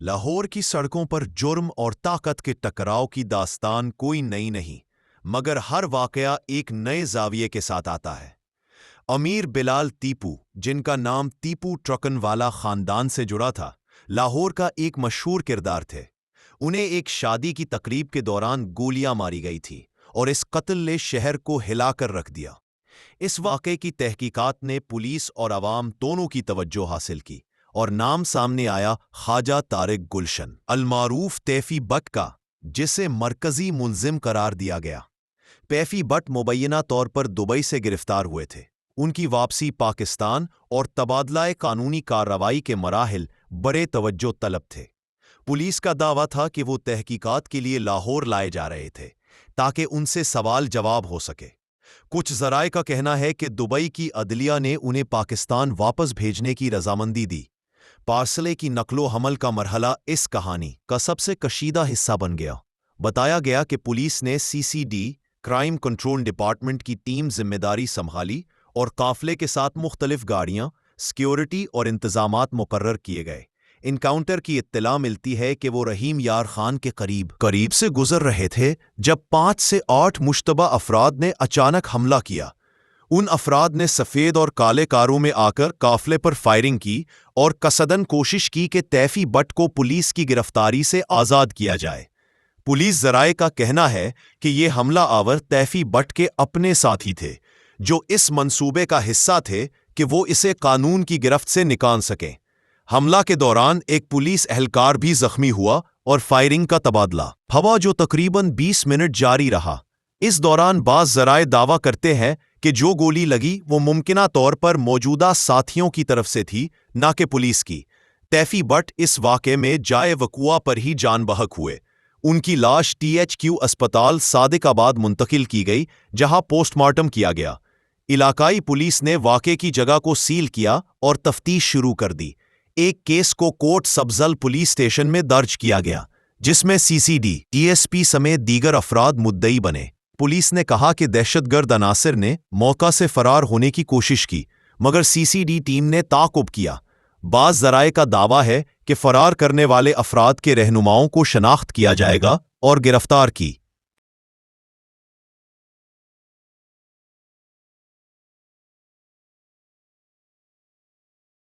لاہور کی سڑکوں پر جرم اور طاقت کے ٹکراؤ کی داستان کوئی نئی نہیں، مگر ہر واقعہ ایک نئے زاویے کے ساتھ آتا ہے۔ امیر بلال ٹیپو، جن کا نام ٹیپو ٹرکن والا خاندان سے جڑا تھا، لاہور کا ایک مشہور کردار تھے۔ انہیں ایک شادی کی تقریب کے دوران گولیاں ماری گئی تھی اور اس قتل نے شہر کو ہلا کر رکھ دیا۔ اس واقعے کی تحقیقات نے پولیس اور عوام دونوں کی توجہ حاصل کی، اور نام سامنے آیا خواجہ طارق گلشن المعروف تیفی بٹ کا، جسے مرکزی ملزم قرار دیا گیا۔ تیفی بٹ مبینہ طور پر دبئی سے گرفتار ہوئے تھے۔ ان کی واپسی پاکستان اور تبادلہ قانونی کارروائی کے مراحل بڑے توجہ طلب تھے۔ پولیس کا دعویٰ تھا کہ وہ تحقیقات کے لیے لاہور لائے جا رہے تھے تاکہ ان سے سوال جواب ہو سکے۔ کچھ ذرائع کا کہنا ہے کہ دبئی کی عدلیہ نے انہیں پاکستان واپس بھیجنے کی رضامندی دی۔ پارسلے کی نقل و حمل کا مرحلہ اس کہانی کا سب سے کشیدہ حصہ بن گیا۔ بتایا گیا کہ پولیس نے CCD کرائم کنٹرول ڈپارٹمنٹ کی ٹیم ذمہ داری سنبھالی اور قافلے کے ساتھ مختلف گاڑیاں، سیکیورٹی اور انتظامات مقرر کیے گئے۔ انکاؤنٹر کی اطلاع ملتی ہے کہ وہ رحیم یار خان کے قریب سے گزر رہے تھے جب 5 سے 8 مشتبہ افراد نے اچانک حملہ کیا۔ ان افراد نے سفید اور کالے کاروں میں آ کر قافلے پر فائرنگ کی اور قصداً کوشش کی کہ تیفی بٹ کو پولیس کی گرفتاری سے آزاد کیا جائے۔ پولیس ذرائع کا کہنا ہے کہ یہ حملہ آور تیفی بٹ کے اپنے ساتھی تھے، جو اس منصوبے کا حصہ تھے کہ وہ اسے قانون کی گرفت سے نکال سکیں۔ حملہ کے دوران ایک پولیس اہلکار بھی زخمی ہوا اور فائرنگ کا تبادلہ ہوا جو تقریباً 20 منٹ جاری رہا۔ اس دوران بعض ذرائع دعویٰ کرتے ہیں کہ جو گولی لگی وہ ممکنہ طور پر موجودہ ساتھیوں کی طرف سے تھی، نہ کہ پولیس کی۔ تیفی بٹ اس واقعے میں جائے وقوع پر ہی جان بحق ہوئے۔ ان کی لاش THQ اسپتال صادق آباد منتقل کی گئی، جہاں پوسٹ مارٹم کیا گیا۔ علاقائی پولیس نے واقعے کی جگہ کو سیل کیا اور تفتیش شروع کر دی۔ ایک کیس کو کوٹ سبزل پولیس اسٹیشن میں درج کیا گیا، جس میں CCD DSP سمیت دیگر افراد مدعی بنے۔ پولیس نے کہا کہ دہشت گرد عناصر نے موقع سے فرار ہونے کی کوشش کی، مگر CCD ٹیم نے تعاقب کیا۔ بعض ذرائع کا دعویٰ ہے کہ فرار کرنے والے افراد کے رہنماؤں کو شناخت کیا جائے گا اور گرفتار کی